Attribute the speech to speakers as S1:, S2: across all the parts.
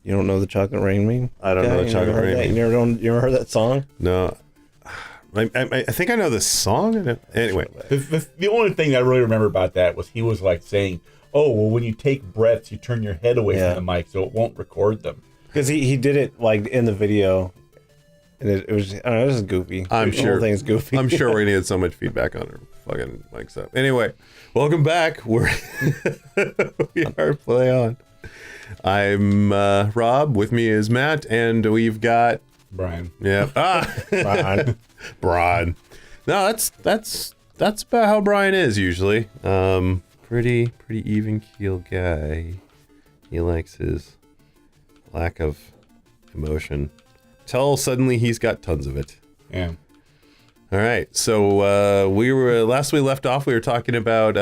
S1: You don't know the Chocolate Rain meme?
S2: I don't know the Chocolate Rain meme.
S1: You ever heard that song?
S2: No. I think I know this song. Anyway.
S3: The only thing I really remember about that was he was like saying, oh, well, when you take breaths, you turn your head away from the mic so it won't record them.
S1: Because he did it like in the video. And it was, I don't know, this is goofy.
S2: I'm
S1: the
S2: sure.
S1: whole thing's goofy.
S2: I'm sure we're going to get so much feedback on our fucking mics up. Anyway, welcome back. We are Play On. I'm Rob. With me is Matt. And we've got...
S3: Brian.
S2: Yeah.
S1: Brian.
S2: Brian. No, that's about how Brian is usually. Pretty even keel guy. He likes his lack of emotion. Till suddenly he's got tons of it.
S3: Yeah.
S2: All right. So last we left off, we were talking about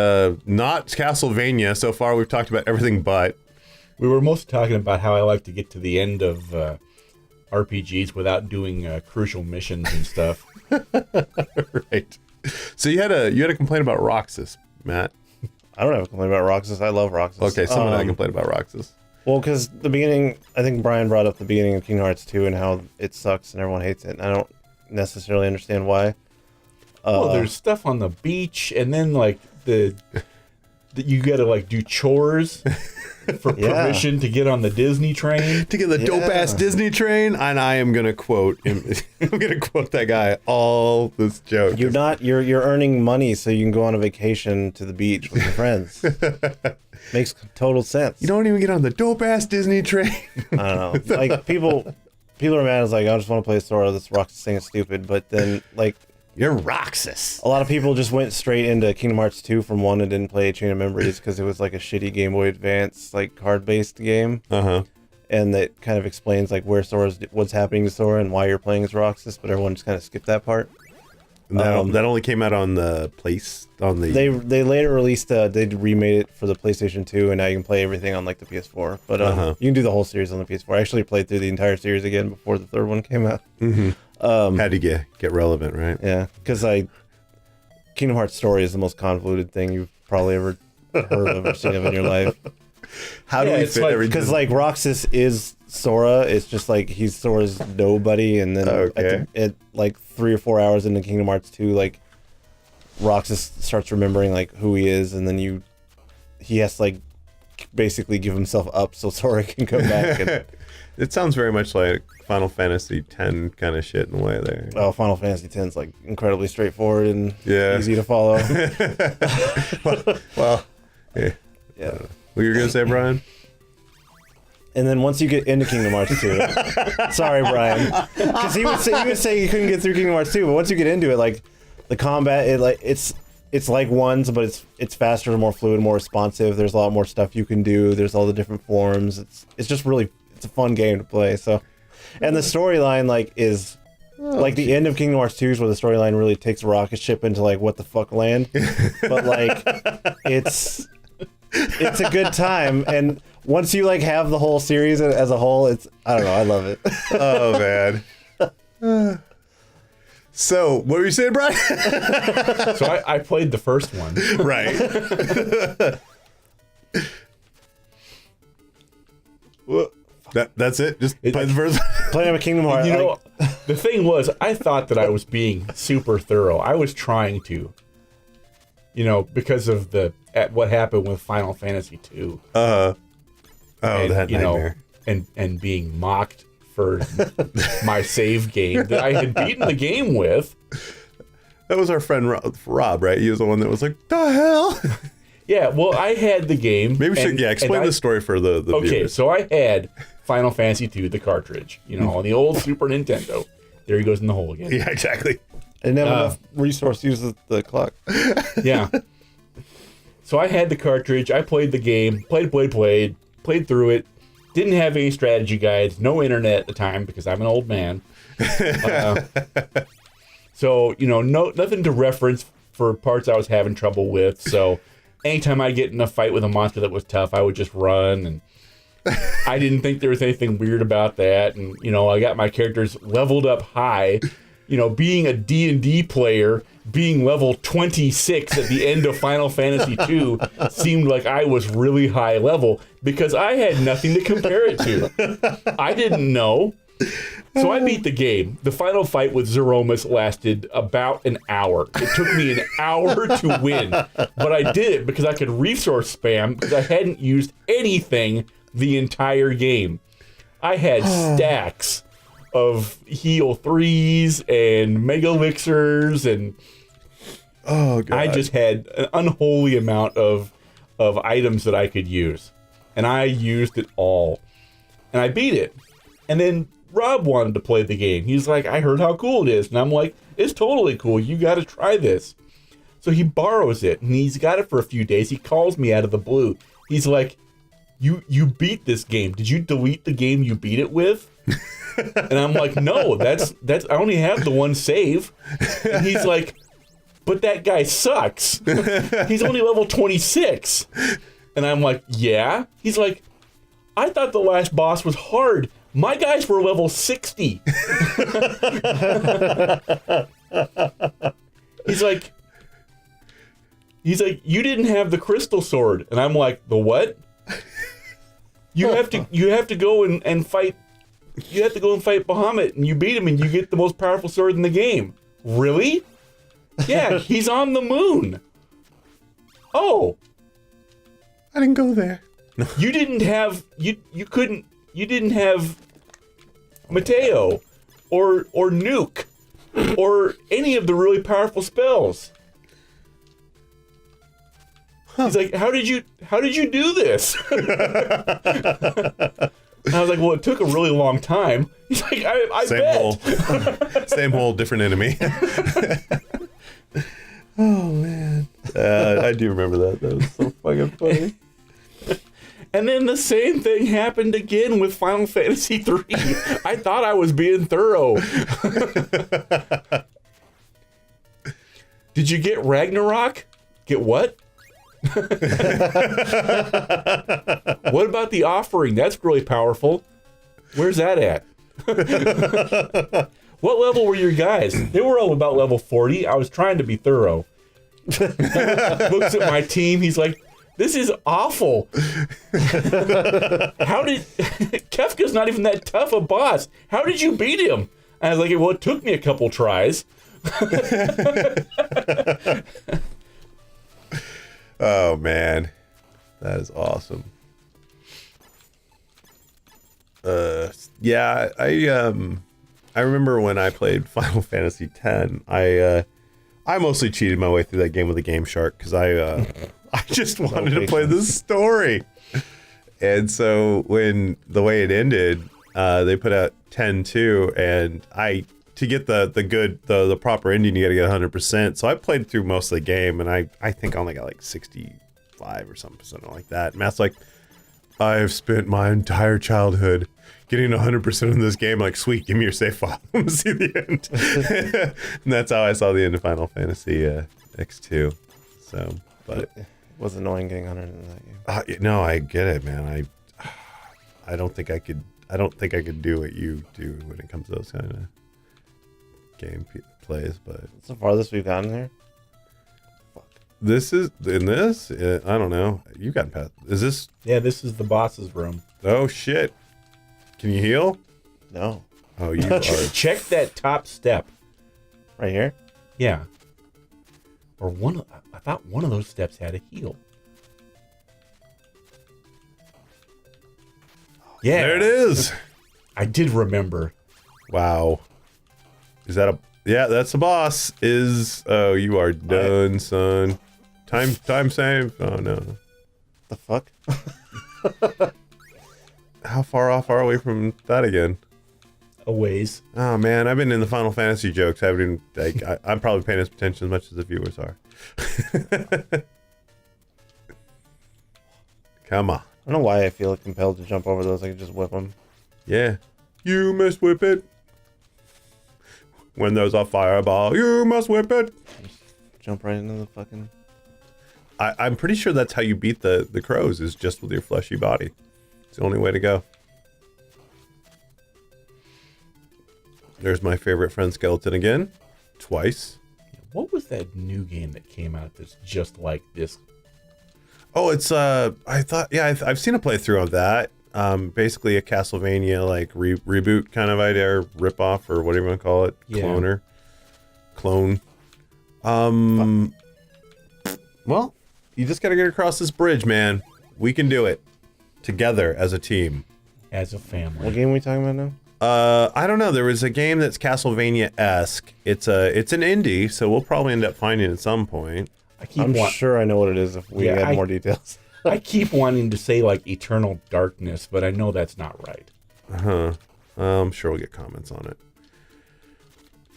S2: not Castlevania. So far, we've talked about everything but.
S3: We were mostly talking about how I like to get to the end of RPGs without doing crucial missions and stuff.
S2: Right. So you had a complaint about Roxas, Matt.
S1: I don't have a complaint about Roxas. I love Roxas.
S2: Okay, someone had a complaint about Roxas.
S1: Well, because the beginning, I think Brian brought up the beginning of Kingdom Hearts 2 and how it sucks and everyone hates it. And I don't necessarily understand why.
S3: Well, there's stuff on the beach, and then like the you got to like do chores for permission to get on the Disney train.
S2: To get the dope ass Disney train, and I am gonna quote him. I'm gonna quote that guy all this joke.
S1: You're earning money so you can go on a vacation to the beach with your friends. Makes total sense.
S2: You don't even get on the dope ass Disney train.
S1: I don't know. Like people are mad. It's like, I just want to play Sora. This Roxas thing is stupid. But then like
S2: You're Roxas.
S1: a lot of people just went straight into Kingdom Hearts 2 from 1 and didn't play Chain of Memories because it was like a shitty Game Boy Advance like card-based game. And that kind of explains like what's happening to Sora and why you're playing as Roxas, but everyone just kind of skipped that part.
S2: And that only came out on the
S1: They later released they remade it for the PlayStation 2, and now you can play everything on like the PS4. But you can do the whole series on the PS4. I actually played through the entire series again before the third one came out.
S2: had to get relevant, right?
S1: Yeah, because Kingdom Hearts story is the most convoluted thing you've probably ever heard of or seen of in your life.
S2: How do we fit everything?
S1: Because like Roxas is Sora, it's just like he's Sora's nobody, and then at like 3 or 4 hours into Kingdom Hearts 2, like Roxas starts remembering like who he is, and then he has to like basically give himself up so Sora can come back. And,
S2: it sounds very much like Final Fantasy X kind of shit in a way there.
S1: oh, Final Fantasy X is like incredibly straightforward and easy to follow.
S2: well, yeah. What you were gonna say, Brian?
S1: And then once you get into Kingdom Hearts 2, sorry, Brian, because he would say you couldn't get through Kingdom Hearts 2, but once you get into it, like the combat, it's like ones, but it's faster and more fluid, more responsive. There's a lot more stuff you can do. There's all the different forms. It's just really it's a fun game to play. So, and the storyline is like the end of Kingdom Hearts 2 is where the storyline really takes a rocket ship into like what the fuck land, but like it's a good time. And once you like have the whole series as a whole, I don't know, I love it.
S2: Oh man. So what were you saying, Brian?
S3: So I played the first one.
S2: Right. That's it. Just play the first.
S1: Playing a Kingdom Hearts.
S3: You know, the thing was, I thought that I was being super thorough. I was trying to, because of what happened with Final Fantasy 2.
S2: Oh,
S3: and,
S2: that nightmare.
S3: And being mocked for my save game that I had beaten the game with.
S2: That was our friend Rob, right? He was the one that was like, "The hell."
S3: Yeah, well, I had the game.
S2: Maybe we should explain the story for the
S3: okay,
S2: viewers.
S3: So I had Final Fantasy 2, the cartridge, on the old Super Nintendo. There he goes in the hole again.
S2: Yeah, exactly.
S1: And never enough resource to use the clock.
S3: Yeah. So I had the cartridge. I played the game. Played through it. Didn't have any strategy guides. No internet at the time because I'm an old man. So, nothing to reference for parts I was having trouble with. So anytime I get in a fight with a monster that was tough, I would just run. And I didn't think there was anything weird about that. And, I got my characters leveled up high being a D&D player, being level 26 at the end of Final Fantasy II seemed like I was really high level because I had nothing to compare it to. I didn't know. So I beat the game. The final fight with Zeromus lasted about an hour. It took me an hour to win, but I did it because I could resource spam because I hadn't used anything the entire game. I had stacks of heal 3s and mega elixirs, and I just had an unholy amount of items that I could use, and I used it all, and I beat it. And then Rob wanted to play the game. He's like, I heard how cool it is, and I'm like, it's totally cool. You got to try this. So he borrows it, and he's got it for a few days. He calls me out of the blue. He's like, you beat this game. Did you delete the game you beat it with? And I'm like, no, that's I only have the one save. And he's like, but that guy sucks. He's only level 26. And I'm like, yeah. He's like, I thought the last boss was hard. My guys were level 60. He's like, you didn't have the crystal sword. And I'm like, the what? You have to go and fight. You have to go and fight Bahamut, and you beat him, and you get the most powerful sword in the game. Really? Yeah, he's on the moon. Oh,
S2: I didn't go there.
S3: you didn't have you didn't have Mateo or Nuke or any of the really powerful spells. He's like, how did you do this? And I was like, well, it took a really long time. He's like, I bet.
S2: Same hole, different enemy. Oh, man. I do remember that. That was so fucking funny.
S3: And then the same thing happened again with Final Fantasy III. I thought I was being thorough. Did you get Ragnarok? Get what? What about the offering? That's really powerful. Where's that at? What level were your guys? They were all about level 40. I was trying to be thorough. Looks at my team. He's like, this is awful. How did... Kefka's not even that tough a boss. How did you beat him? And I was like, well, it took me a couple tries.
S2: Oh, man. That is awesome. Yeah, I remember when I played Final Fantasy X, I mostly cheated my way through that game with a Game Shark because I just wanted to play the story. And so when the way it ended, they put out 10-2, and to get the proper ending, you got to get 100%. So I played through most of the game, and I think I only got like 65 or something like that. And Matt's like, I have spent my entire childhood getting 100% in this game. Like, sweet, give me your save file. I'm gonna see the end. And that's how I saw the end of Final Fantasy X2. So, but
S1: it was annoying getting 100 in that game.
S2: No, I get it, man. I don't think I could. I don't think I could do what you do when it comes to those kind of game plays. But
S1: it's the farthest we've gotten there.
S2: This is in this. I don't know. You got past. Is this?
S3: Yeah, this is the boss's room.
S2: Oh shit! Can you heal?
S1: No.
S2: Oh, you are.
S3: Check that top step.
S1: Right here?
S3: Yeah. Or I thought one of those steps had a heal. Yeah.
S2: There it is.
S3: I did remember.
S2: Wow. Is that a? Yeah, that's the boss. Oh, you are done, son. Time save. Oh no.
S1: The fuck?
S2: How far off are we from that again?
S3: A ways.
S2: Oh man, I've been in the Final Fantasy jokes. I haven't even, I'm probably paying attention as much as the viewers are. Come on.
S1: I don't know why I feel compelled to jump over those. I could just whip them.
S2: Yeah. You must whip it. When there's a fireball, you must whip it.
S1: Just jump right into the fucking...
S2: I'm pretty sure that's how you beat the crows, is just with your fleshy body. It's the only way to go. There's my favorite friend skeleton again. Twice.
S3: What was that new game that came out that's just like this?
S2: Oh, it's I thought, yeah, I've seen a playthrough of that. Basically a Castlevania like reboot kind of idea, or rip off, or whatever you want to call it.
S3: Yeah.
S2: Clone. Well, you just got to get across this bridge, man. We can do it together as a team.
S3: As a family.
S1: What game are we talking about now?
S2: I don't know. There was a game that's Castlevania-esque. It's an indie, so we'll probably end up finding it at some point.
S1: I'm sure I know what it is if we had more details.
S3: I keep wanting to say like Eternal Darkness, but I know that's not right.
S2: I'm sure we'll get comments on it.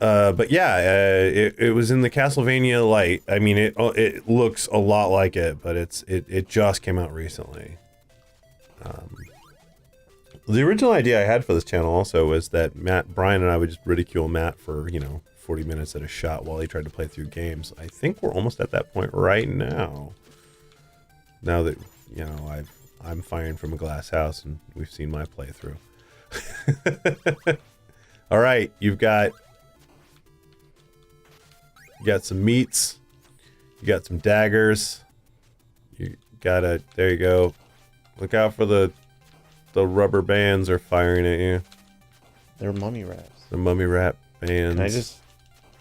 S2: But yeah, it was in the Castlevania light. I mean, it looks a lot like it, but it just came out recently. The original idea I had for this channel also was that Brian and I would just ridicule Matt for 40 minutes at a shot while he tried to play through games. I think we're almost at that point right now. Now that I'm firing from a glass house and we've seen my playthrough. All right, you got some meats, you got some daggers, there you go. Look out for the rubber bands are firing at you.
S1: They're mummy wraps.
S2: The mummy wrap bands.
S1: Can I just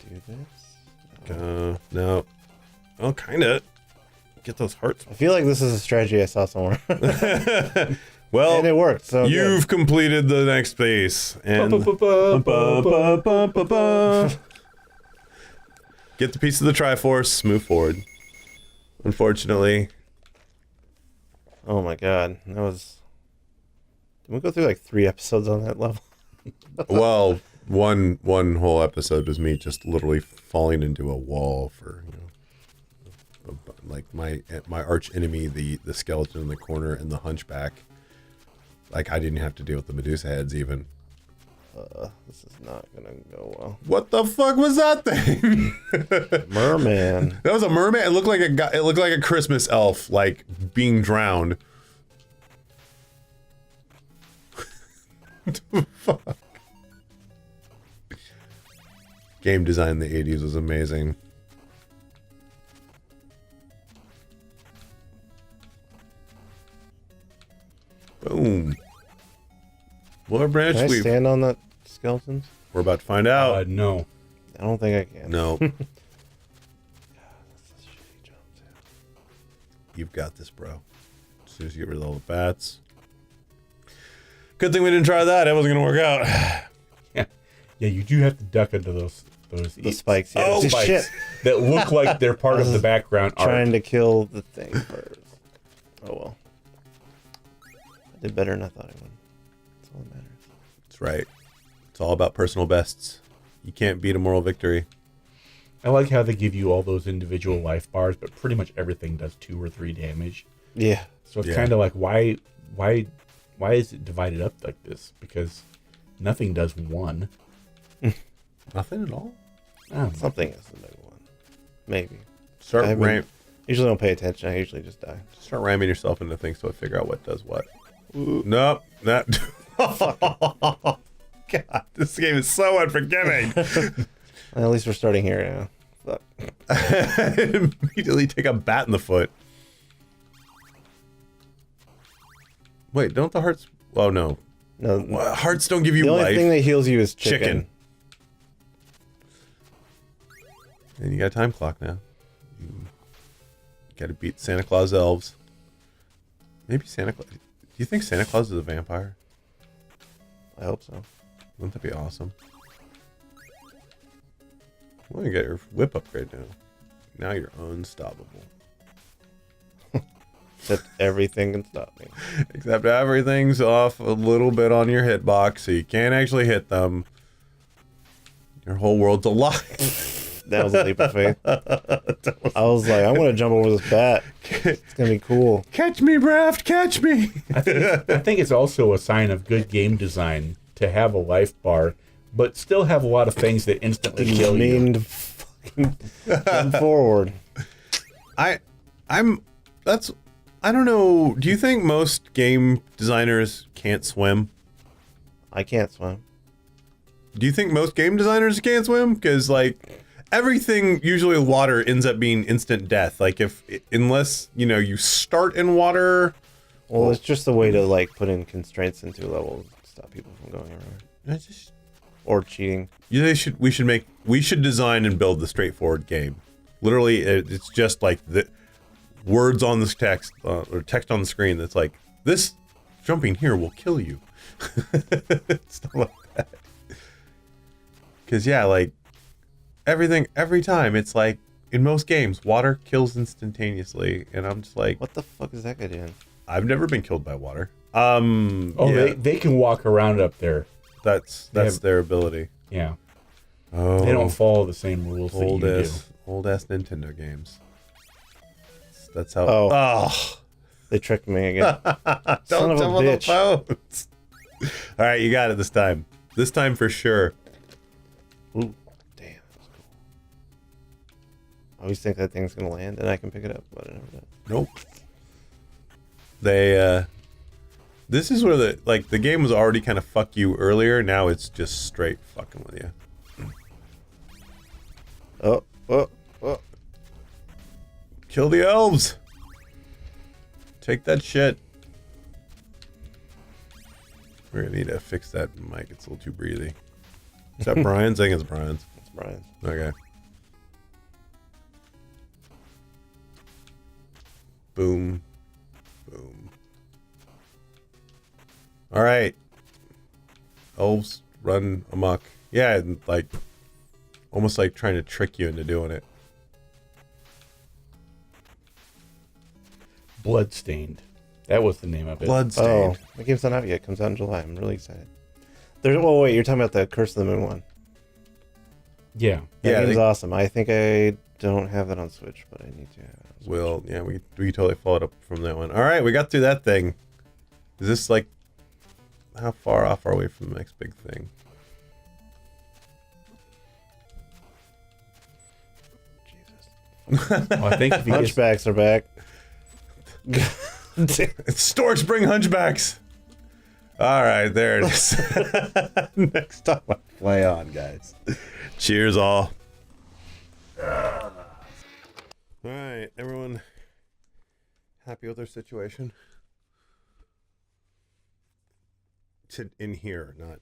S1: do this?
S2: No. Oh, kinda. Get those hearts.
S1: I feel like this is a strategy I saw somewhere.
S2: Well,
S1: and it worked. So
S2: you've completed the next base, and get the piece of the Triforce. Move forward. Unfortunately.
S1: Oh my god, that was. Did we go through like 3 episodes on that level?
S2: Well, one whole episode was me just literally falling into a wall for like my arch enemy, the skeleton in the corner and the hunchback. Like I didn't have to deal with the Medusa heads even.
S1: This is not gonna go well.
S2: What the fuck was that thing?
S1: Merman.
S2: That was a merman. It looked like it looked like a Christmas elf, like being drowned. What the fuck? Game design in the 80s was amazing. Boom. What branch
S1: Can I
S2: we
S1: stand on that skeletons?
S2: We're about to find out.
S3: No.
S1: I don't think I can.
S2: No.
S1: God, that's a shitty jump too.
S2: You've got this, bro. As soon as you get rid of all the bats. Good thing we didn't try that. It wasn't gonna work out.
S3: Yeah, you do have to duck into those
S1: The spikes. Yeah.
S3: oh, spikes
S1: shit.
S3: that look like they're part of the background art.
S1: Trying to kill the thing first. Oh well. I did better than I thought I would. That's all that matters.
S2: That's right. It's all about personal bests. You can't beat a moral victory.
S3: I like how they give you all those individual life bars, but pretty much everything does 2 or 3 damage.
S1: Yeah.
S3: So it's kind of like why is it divided up like this? Because nothing does 1.
S2: Nothing at all?
S3: I don't know.
S1: Something is the big one. Maybe. Usually don't pay attention. I usually just die.
S2: Start ramming yourself into things so I figure out what does what. Ooh. Nope. That. God, this game is so unforgiving.
S1: At least we're starting here now. Fuck.
S2: Immediately take a bat in the foot. Wait, don't the hearts... Oh, no.
S1: No.
S2: Hearts don't give you
S1: life. The only
S2: life.
S1: thing that heals you is chicken.
S2: And you got a time clock now. You got to beat Santa Claus elves. Maybe Santa Claus... Do you think Santa Claus is a vampire?
S1: I hope so.
S2: Wouldn't that be awesome? Well, you got your whip upgrade now. Now you're unstoppable.
S1: Except everything can stop me.
S2: Except everything's off a little bit on your hitbox, so you can't actually hit them. Your whole world's a lie.
S1: That was a leap of faith. I was like, I'm going to jump over this bat. It's going to be cool.
S2: Catch me, Raft, catch me.
S3: I think it's also a sign of good game design to have a life bar, but still have a lot of things that instantly kill you.
S1: Mean to fucking jump forward.
S2: I don't know. Do you think most game designers can't swim?
S1: I can't swim.
S2: Do you think most game designers can't swim? Because like everything usually with water ends up being instant death. Like unless you start in water.
S1: Well, it's just a way to like put in constraints into a level to stop people from going around or cheating.
S2: Yeah, we should design and build the straightforward game. Literally, it's just like the words on this text or text on the screen that's like, this jumping here will kill you. Stuff like that. Because yeah, like everything every time it's like in most games water kills instantaneously, and I'm just like,
S1: what the fuck is that guy doing?
S2: I've never been killed by water.
S3: They can walk around up there.
S2: That's their ability.
S3: Yeah.
S2: Oh,
S3: They don't follow the same rules that you do.
S2: Old ass Nintendo games. That's how.
S1: Oh. They tricked me again. Son of a bitch.
S2: All right, you got it this time. This time for sure.
S1: Ooh, damn, that's cool. I always think that thing's gonna land and I can pick it up, but I never do.
S2: Nope. This is where the game was already kind of fuck you earlier. Now it's just straight fucking with you. Oh. Kill the elves. Take that shit. We're gonna need to fix that mic. It's a little too breathy. Is that Brian's? I think it's Brian's.
S1: It's Brian.
S2: Okay. Boom. Boom. All right. Elves run amok. Yeah, and like almost like trying to trick you into doing it.
S3: Bloodstained. That was the name of it.
S2: Bloodstained.
S1: Oh, the game's not out yet. It comes out in July. I'm really excited. Wait, you're talking about the Curse of the Moon one.
S3: Yeah.
S1: That game's awesome. I think I don't have that on Switch, but I need to have it on Switch.
S2: Well, yeah, we totally followed up from that one. All right, we got through that thing. Is this like, how far off are we from the next big thing?
S1: Jesus.
S3: Well, I think if you get,
S1: Hunchbacks are back.
S2: Storks bring hunchbacks. All right, there it is. Next time I play on, guys. Cheers, all. All right, everyone happy with their situation? In here, not